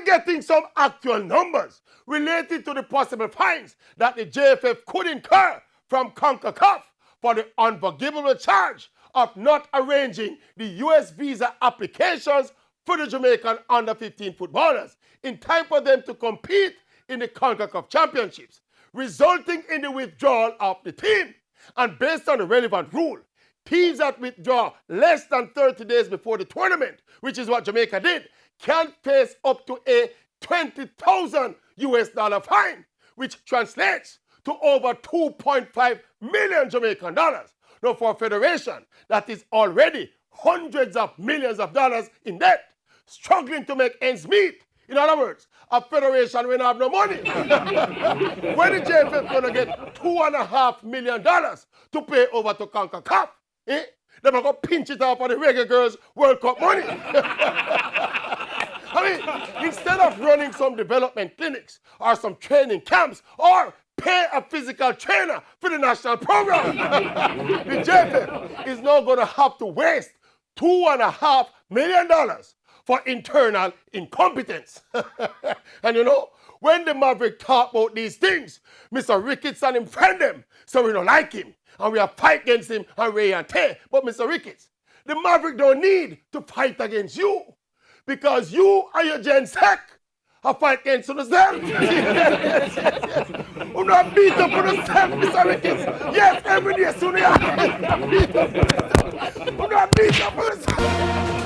getting some actual numbers related to the possible fines that the JFF could incur from CONCACAF for the unforgivable charge of not arranging the U.S. visa applications for the Jamaican under-15 footballers in time for them to compete in the CONCACAF championships, resulting in the withdrawal of the team. And based on the relevant rule, teams that withdraw less than 30 days before the tournament, which is what Jamaica did, can face up to a $20,000 fine, which translates to over 2.5 million Jamaican dollars. Now, for a federation that is already hundreds of millions of dollars in debt, struggling to make ends meet, in other words, a federation will have no money. When the JFF going to get $2.5 million to pay over to CONCACAF, they're going to pinch it off on the Reggae Girls World Cup money. I mean, instead of running some development clinics or some training camps or pay a physical trainer for the national program, the JFF is now going to have to waste $2.5 million for internal incompetence. And you know, when the Maverick talk about these things, Mr. Ricketts and him friend them, so we don't like him. And we have fight against him and Ray and Tay. But Mr. Ricketts, the Maverick don't need to fight against you because you and your Gen Sec have fight against yourself. Yes. We're not beat up on yourself, Mr. Ricketts. Yes, every day soon we are beat up on yourself. We're not beat up on yourself.